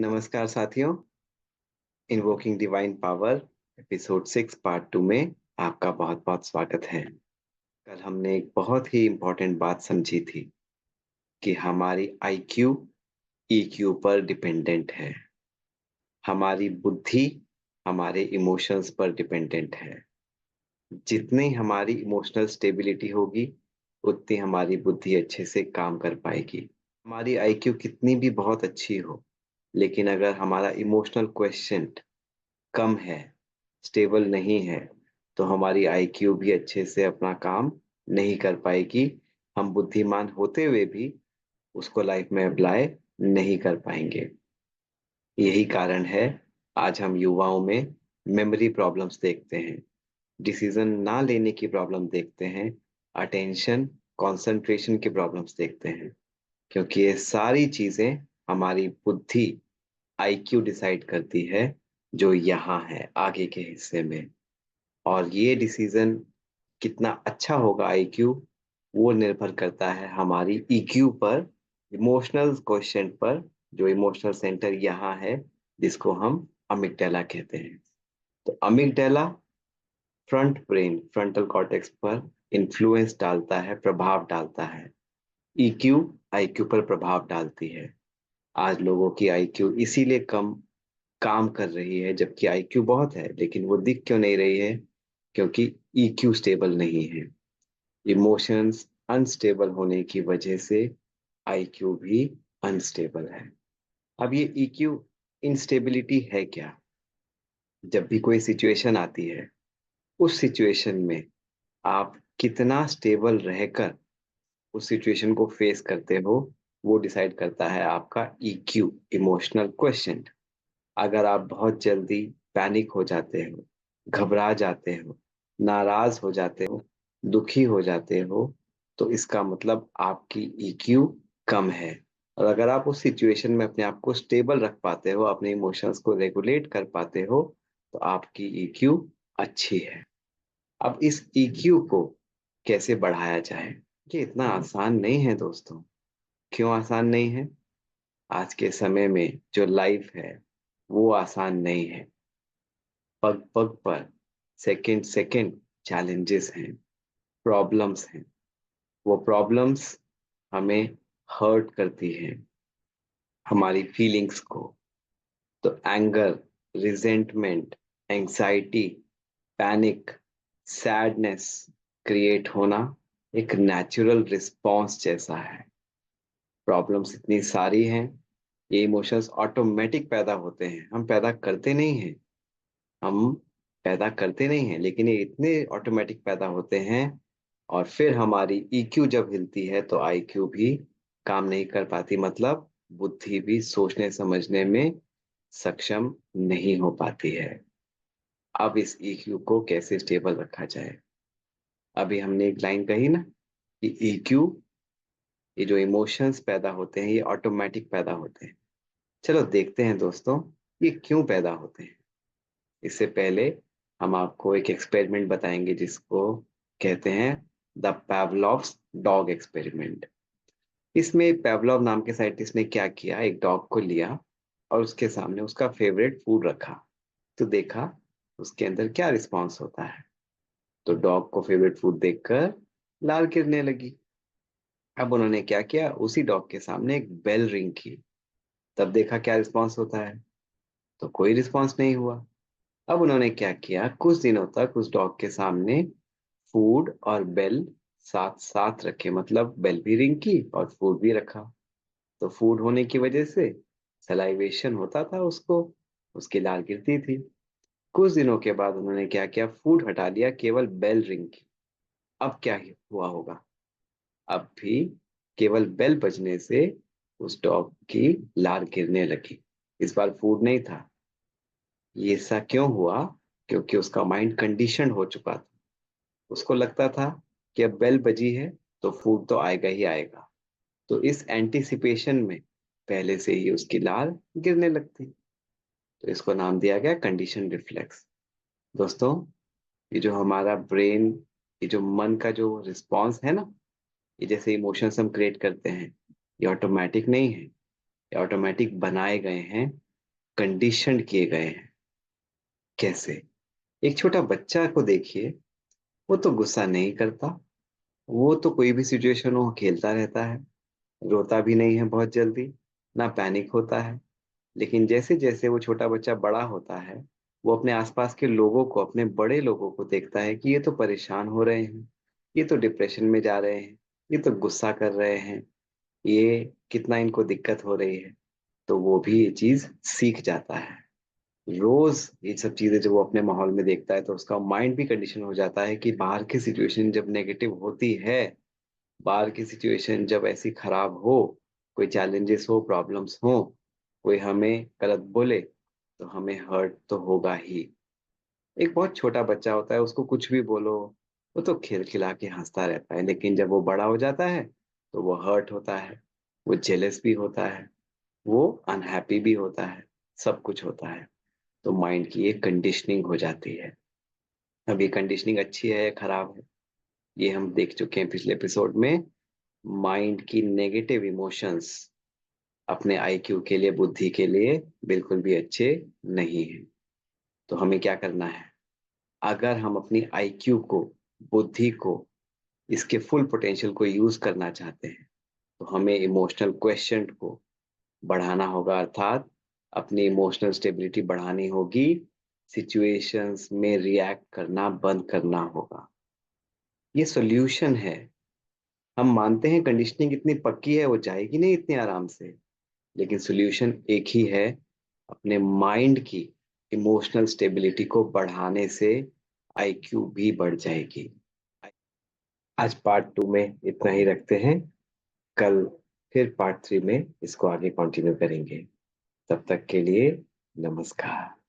नमस्कार साथियों। Invoking divine power episode 6 part 2 में आपका बहुत बहुत स्वागत है। कल हमने एक बहुत ही इम्पोर्टेंट बात समझी थी कि हमारी आईक्यू ईक्यू पर डिपेंडेंट है। हमारी बुद्धि हमारे इमोशंस पर डिपेंडेंट है। जितनी हमारी इमोशनल स्टेबिलिटी होगी उतनी हमारी बुद्धि अच्छे से काम कर पाएगी। हमारी आईक्यू कितनी भी बहुत अच्छी हो, लेकिन अगर हमारा इमोशनल क्वेश्चन कम है, स्टेबल नहीं है, तो हमारी आईक्यू भी अच्छे से अपना काम नहीं कर पाएगी। हम बुद्धिमान होते हुए भी उसको लाइफ में अप्लाई नहीं कर पाएंगे। यही कारण है आज हम युवाओं में मेमोरी प्रॉब्लम्स देखते हैं, डिसीजन ना लेने की प्रॉब्लम देखते हैं, अटेंशन कंसंट्रेशन की प्रॉब्लम्स देखते हैं, क्योंकि ये सारी चीजें हमारी बुद्धि आईक्यू डिसाइड करती है, जो यहाँ है आगे के हिस्से में। और ये डिसीजन कितना अच्छा होगा आईक्यू, वो निर्भर करता है हमारी ईक्यू पर, इमोशनल क्वेश्चन पर, जो इमोशनल सेंटर यहाँ है, जिसको हम अमिगडाला कहते हैं। तो amygdala front brain frontal cortex पर इन्फ्लुएंस डालता है, प्रभाव डालता है। ईक्यू आईक्यू पर प्रभाव डालती है। आज लोगों की आईक्यू इसीलिए कम काम कर रही है, जबकि आईक्यू बहुत है, लेकिन वो दिख क्यों नहीं रही है? क्योंकि ईक्यू स्टेबल नहीं है। इमोशंस अनस्टेबल होने की वजह से आईक्यू भी अनस्टेबल है। अब ये ईक्यू इंस्टेबिलिटी है क्या? जब भी कोई सिचुएशन आती है, उस सिचुएशन में आप कितना स्टेबल रहकर उस सिचुएशन को फेस करते हो, वो डिसाइड करता है आपका ईक्यू, इमोशनल क्वेश्चन। अगर आप बहुत जल्दी पैनिक हो जाते हो, घबरा जाते हो, नाराज हो जाते हो, दुखी हो जाते हो, तो इसका मतलब आपकी ईक्यू कम है। और अगर आप उस सिचुएशन में अपने आप को स्टेबल रख पाते हो, अपने इमोशंस को रेगुलेट कर पाते हो, तो आपकी ईक्यू अच्छी है। अब इस ईक्यू को कैसे बढ़ाया जाए? ये इतना आसान नहीं है दोस्तों। क्यों आसान नहीं है? आज के समय में जो लाइफ है वो आसान नहीं है। पग पग पर, सेकंड सेकंड चैलेंजेस हैं, प्रॉब्लम्स हैं। वो प्रॉब्लम्स हमें हर्ट करती हैं, हमारी फीलिंग्स को। तो anger, resentment, anxiety, panic, sadness create होना एक नेचुरल रिस्पॉन्स जैसा है। प्रॉब्लम्स इतनी सारी हैं, ये इमोशंस ऑटोमेटिक पैदा होते हैं, हम पैदा करते नहीं हैं। हम पैदा करते नहीं हैं, लेकिन ये इतने ऑटोमेटिक पैदा होते हैं। और फिर हमारी ईक्यू जब हिलती है तो आईक्यू भी काम नहीं कर पाती, मतलब बुद्धि भी सोचने समझने में सक्षम नहीं हो पाती है। अब इस ईक्यू को कैसे स्टेबल रखा जाए? अभी हमने एक लाइन कही ना कि ईक्यू, ये जो इमोशंस पैदा होते हैं ये ऑटोमेटिक पैदा होते हैं। चलो देखते हैं दोस्तों, ये क्यों पैदा होते हैं। इससे पहले हम आपको एक एक्सपेरिमेंट बताएंगे, जिसको कहते हैं द पैवलोव्स डॉग एक्सपेरिमेंट। इसमें पैवलोव नाम के साइंटिस्ट ने क्या किया, एक डॉग को लिया और उसके सामने उसका फेवरेट फूड रखा। तो देखा उसके अंदर क्या रिस्पॉन्स होता है। तो डॉग को फेवरेट फूड देखकर लार गिरने लगी। अब उन्होंने क्या किया, उसी डॉग के सामने एक बेल रिंग की। तब देखा क्या रिस्पॉन्स होता है। तो कोई रिस्पॉन्स नहीं हुआ। अब उन्होंने क्या किया, कुछ दिनों तक उस डॉग के सामने फूड और बेल साथ साथ रखे, मतलब बेल भी रिंग की और फूड भी रखा। तो फूड होने की वजह से सलाइवेशन होता था उसको, उसकी लार गिरती थी। कुछ दिनों के बाद उन्होंने क्या किया, फूड हटा दिया, केवल बेल रिंग की। अब क्या हुआ होगा? अब भी केवल बेल बजने से उस डॉग की लार गिरने लगी। इस बार फूड नहीं था। ये ऐसा क्यों हुआ? क्योंकि उसका माइंड कंडीशन हो चुका था। उसको लगता था कि अब बेल बजी है तो फूड तो आएगा ही आएगा। तो इस एंटिसिपेशन में पहले से ही उसकी लार गिरने लगती। तो इसको नाम दिया गया कंडीशन रिफ्लेक्स। दोस्तों, ये जो हमारा ब्रेन, ये जो मन का जो रिस्पॉन्स है ना, ये जैसे इमोशंस हम क्रिएट करते हैं, ये ऑटोमेटिक नहीं है, ये ऑटोमेटिक बनाए गए हैं कंडीशन्ड किए गए हैं। कैसे? एक छोटा बच्चा को देखिए, वो तो गुस्सा नहीं करता, वो तो कोई भी सिचुएशन हो खेलता रहता है, रोता भी नहीं है बहुत जल्दी, ना पैनिक होता है। लेकिन जैसे जैसे वो छोटा बच्चा बड़ा होता है, वो अपने आसपास के लोगों को, अपने बड़े लोगों को देखता है कि ये तो परेशान हो रहे हैं, ये तो डिप्रेशन में जा रहे हैं, ये तो गुस्सा कर रहे हैं, ये कितना इनको दिक्कत हो रही है। तो वो भी ये चीज सीख जाता है। रोज ये सब चीजें जब वो अपने माहौल में देखता है तो उसका माइंड भी कंडीशन हो जाता है कि बाहर की सिचुएशन जब नेगेटिव होती है, बाहर की सिचुएशन जब ऐसी खराब हो, कोई चैलेंजेस हो, प्रॉब्लम्स हो, कोई हमें गलत बोले, तो हमें हर्ट तो होगा ही। एक बहुत छोटा बच्चा होता है, उसको कुछ भी बोलो, वो तो खिलखिला के हंसता रहता है, लेकिन जब वो बड़ा हो जाता है तो वो हर्ट होता है, वो जेलस भी होता है, वो अनहैप्पी भी होता है, सब कुछ होता है। तो माइंड की एक कंडीशनिंग हो जाती है। अब ये कंडीशनिंग अच्छी है या खराब है, ये हम देख चुके हैं पिछले एपिसोड में। माइंड की नेगेटिव इमोशंस अपने आईक्यू के लिए, बुद्धि के लिए बिल्कुल भी अच्छे नहीं हैं। तो हमें क्या करना है? अगर हम अपनी आईक्यू को, बुद्धि को, इसके फुल पोटेंशियल को यूज करना चाहते हैं, तो हमें इमोशनल क्वेश्चन को बढ़ाना होगा, अर्थात अपनी इमोशनल स्टेबिलिटी बढ़ानी होगी, सिचुएशंस में रिएक्ट करना बंद करना होगा। ये सॉल्यूशन है। हम मानते हैं कंडीशनिंग इतनी पक्की है, वो जाएगी नहीं इतनी आराम से, लेकिन सॉल्यूशन एक ही है, अपने माइंड की इमोशनल स्टेबिलिटी को बढ़ाने से आईक्यू भी बढ़ जाएगी। आज पार्ट 2 में इतना ही रखते हैं। कल फिर पार्ट 3 में इसको आगे कंटिन्यू करेंगे। तब तक के लिए नमस्कार।